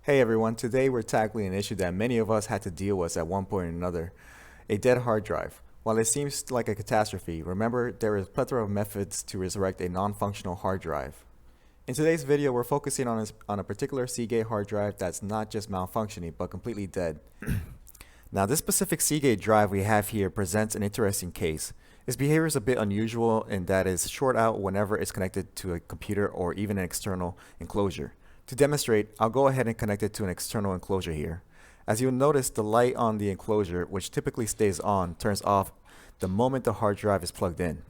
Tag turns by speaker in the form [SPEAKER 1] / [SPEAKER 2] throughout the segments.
[SPEAKER 1] Hey everyone, today we're tackling an issue that many of us had to deal with at one point or another, a dead hard drive. While it seems like a catastrophe, remember there is a plethora of methods to resurrect a non-functional hard drive. In today's video, we're focusing on a particular Seagate hard drive that's not just malfunctioning, but completely dead. Now this specific Seagate drive we have here presents an interesting case. Its behavior is a bit unusual in that it's short out whenever it's connected to a computer or even an external enclosure. To demonstrate, I'll go ahead and connect it to an external enclosure here. As you'll notice, the light on the enclosure, which typically stays on, turns off the moment the hard drive is plugged in.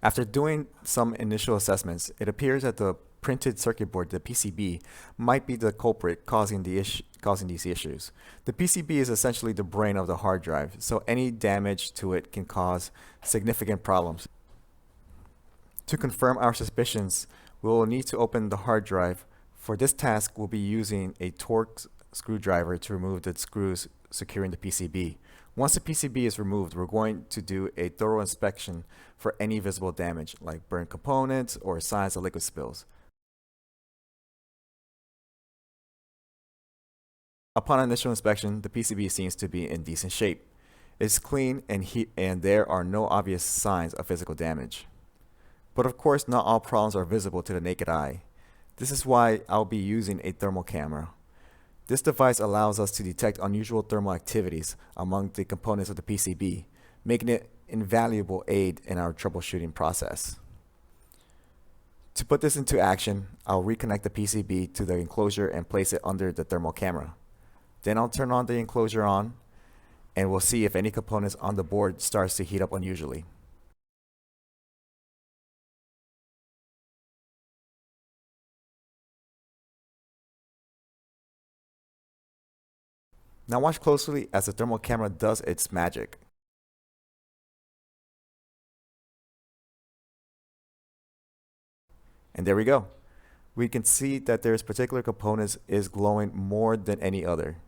[SPEAKER 1] After doing some initial assessments, it appears that the printed circuit board, the PCB, might be the culprit causing these issues. The PCB is essentially the brain of the hard drive, so any damage to it can cause significant problems. To confirm our suspicions, we will need to open the hard drive. For this task, we'll be using a Torx screwdriver to remove the screws securing the PCB. Once the PCB is removed, we're going to do a thorough inspection for any visible damage, like burnt components or signs of liquid spills. Upon initial inspection, the PCB seems to be in decent shape. It's clean and there are no obvious signs of physical damage. But of course, not all problems are visible to the naked eye. This is why I'll be using a thermal camera. This device allows us to detect unusual thermal activities among the components of the PCB, making it an invaluable aid in our troubleshooting process. To put this into action, I'll reconnect the PCB to the enclosure and place it under the thermal camera. Then I'll turn on the enclosure and we'll see if any components on the board starts to heat up unusually. Now watch closely as the thermal camera does its magic. And there we go. We can see that this particular component is glowing more than any other.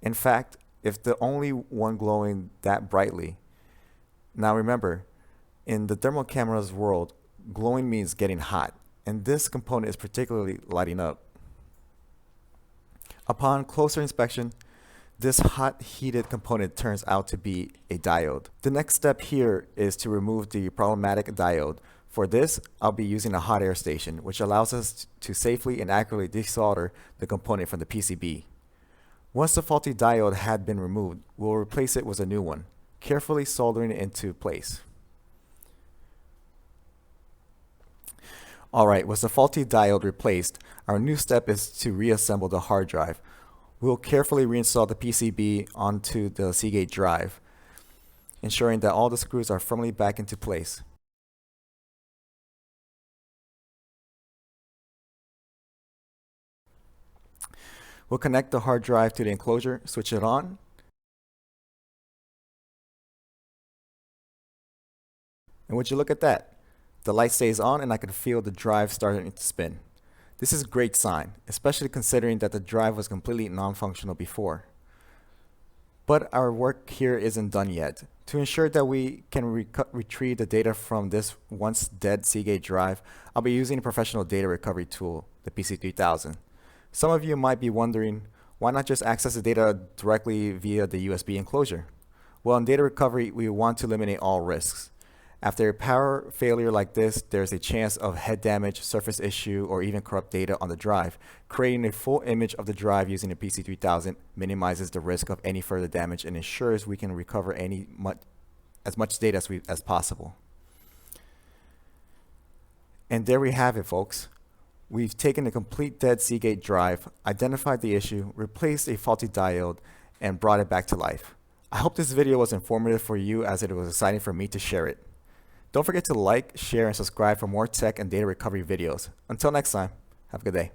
[SPEAKER 1] In fact, if the only one glowing that brightly. Now remember, in the thermal camera's world, glowing means getting hot, and this component is particularly lighting up. Upon closer inspection, this hot heated component turns out to be a diode. The next step here is to remove the problematic diode. For this, I'll be using a hot air station, which allows us to safely and accurately desolder the component from the PCB. Once the faulty diode had been removed, we'll replace it with a new one, carefully soldering it into place. Alright, with the faulty diode replaced, our new step is to reassemble the hard drive. We'll carefully reinstall the PCB onto the Seagate drive, ensuring that all the screws are firmly back into place. We'll connect the hard drive to the enclosure, switch it on, and would you look at that? The light stays on and I can feel the drive starting to spin. This is a great sign, especially considering that the drive was completely non-functional before. But our work here isn't done yet. To ensure that we can retrieve the data from this once dead Seagate drive, I'll be using a professional data recovery tool, the PC3000. Some of you might be wondering, why not just access the data directly via the USB enclosure? Well, in data recovery, we want to eliminate all risks. After a power failure like this, there's a chance of head damage, surface issue, or even corrupt data on the drive. Creating a full image of the drive using a PC3000 minimizes the risk of any further damage and ensures we can recover as much data as possible. And there we have it, folks. We've taken a complete dead Seagate drive, identified the issue, replaced a faulty diode, and brought it back to life. I hope this video was informative for you as it was exciting for me to share it. Don't forget to like, share, and subscribe for more tech and data recovery videos. Until next time, have a good day.